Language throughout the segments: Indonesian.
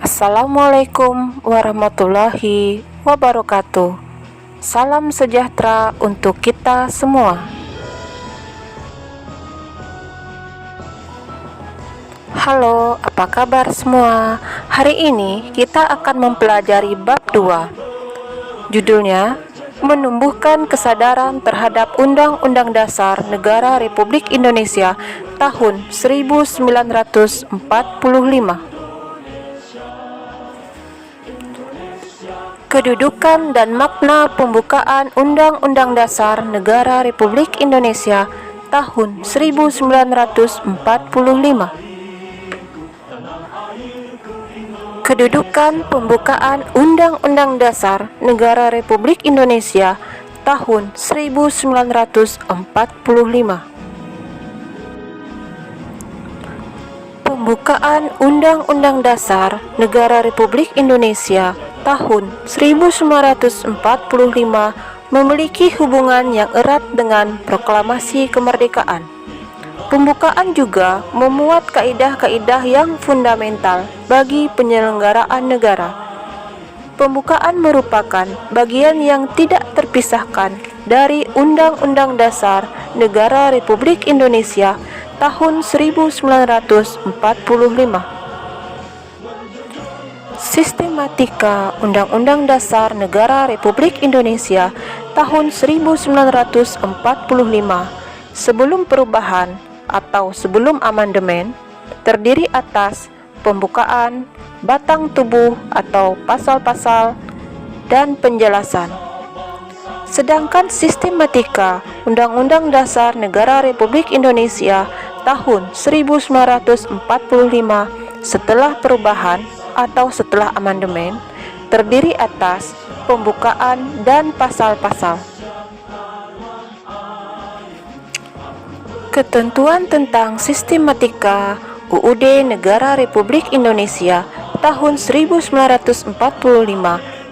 Assalamualaikum warahmatullahi wabarakatuh. Salam sejahtera untuk kita semua. Halo, apa kabar semua? Hari ini kita akan mempelajari bab 2. Judulnya, menumbuhkan kesadaran terhadap Undang-Undang Dasar Negara Republik Indonesia tahun 1945. Kedudukan dan makna pembukaan Undang-Undang Dasar Negara Republik Indonesia tahun 1945. Kedudukan pembukaan Undang-Undang Dasar Negara Republik Indonesia tahun 1945. Pembukaan Undang-Undang Dasar Negara Republik Indonesia tahun 1945 memiliki hubungan yang erat dengan proklamasi kemerdekaan. Pembukaan juga memuat kaidah-kaidah yang fundamental bagi penyelenggaraan negara. Pembukaan merupakan bagian yang tidak terpisahkan dari Undang-Undang Dasar Negara Republik Indonesia tahun 1945. Sistematika Undang-Undang Dasar Negara Republik Indonesia tahun 1945 sebelum perubahan atau sebelum amandemen terdiri atas pembukaan, batang tubuh atau pasal-pasal, dan penjelasan. Sedangkan sistematika Undang-Undang Dasar Negara Republik Indonesia tahun 1945 setelah perubahan atau setelah amandemen terdiri atas pembukaan dan pasal-pasal. Ketentuan tentang sistematika UUD Negara Republik Indonesia tahun 1945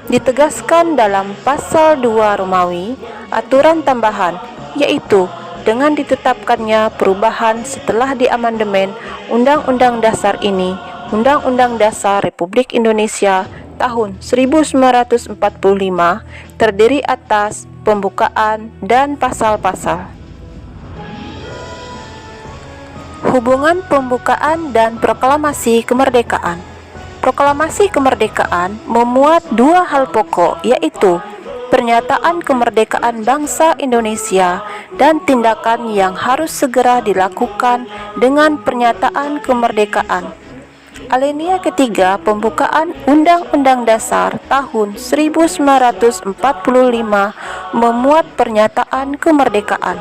ditegaskan dalam pasal 2 Romawi aturan tambahan, yaitu dengan ditetapkannya perubahan setelah diamandemen Undang-Undang Dasar ini, Undang-Undang Dasar Republik Indonesia tahun 1945 terdiri atas pembukaan dan pasal-pasal. Hubungan pembukaan dan proklamasi kemerdekaan. Proklamasi kemerdekaan memuat dua hal pokok, yaitu pernyataan kemerdekaan bangsa Indonesia dan tindakan yang harus segera dilakukan dengan pernyataan kemerdekaan. Alinea ketiga pembukaan Undang-Undang Dasar tahun 1945 memuat pernyataan kemerdekaan.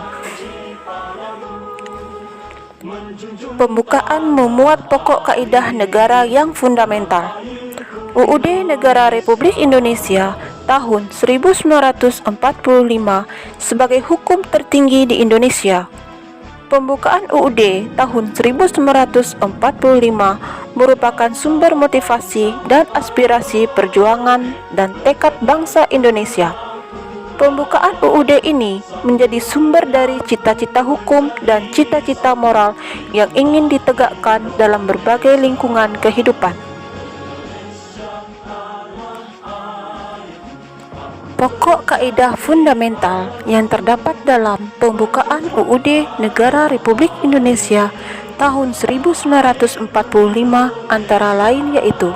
Pembukaan memuat pokok kaidah negara yang fundamental. UUD Negara Republik Indonesia tahun 1945 sebagai hukum tertinggi di Indonesia. Pembukaan UUD tahun 1945 merupakan sumber motivasi dan aspirasi perjuangan dan tekad bangsa Indonesia. Pembukaan UUD ini menjadi sumber dari cita-cita hukum dan cita-cita moral yang ingin ditegakkan dalam berbagai lingkungan kehidupan. Pokok kaidah fundamental yang terdapat dalam pembukaan UUD Negara Republik Indonesia tahun 1945 antara lain yaitu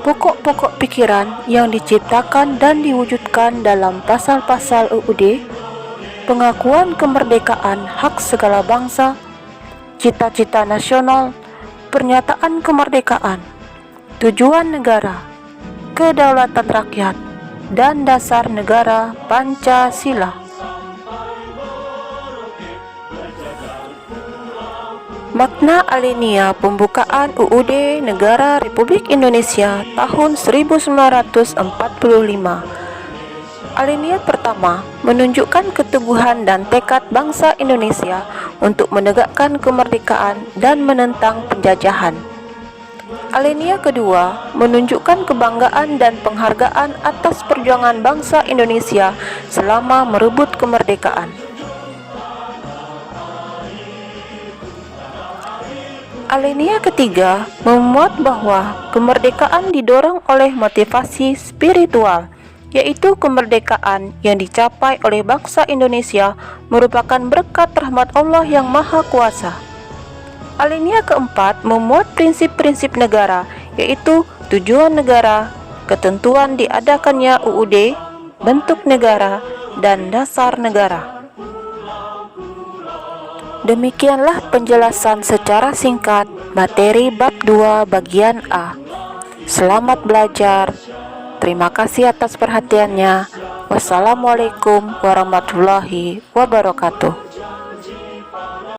pokok-pokok pikiran yang diciptakan dan diwujudkan dalam pasal-pasal UUD, pengakuan kemerdekaan hak segala bangsa, cita-cita nasional, pernyataan kemerdekaan, tujuan negara, kedaulatan rakyat, dan dasar negara Pancasila. Makna alinea pembukaan UUD Negara Republik Indonesia tahun 1945. Alinea pertama menunjukkan keteguhan dan tekad bangsa Indonesia untuk menegakkan kemerdekaan dan menentang penjajahan. Alinea kedua menunjukkan kebanggaan dan penghargaan atas perjuangan bangsa Indonesia selama merebut kemerdekaan. Alinea ketiga memuat bahwa kemerdekaan didorong oleh motivasi spiritual, yaitu kemerdekaan yang dicapai oleh bangsa Indonesia merupakan berkat rahmat Allah yang Maha Kuasa. Alinea keempat memuat prinsip-prinsip negara, yaitu tujuan negara, ketentuan diadakannya UUD, bentuk negara, dan dasar negara. Demikianlah penjelasan secara singkat materi bab 2 bagian A. Selamat belajar. Terima kasih atas perhatiannya. Wassalamualaikum warahmatullahi wabarakatuh.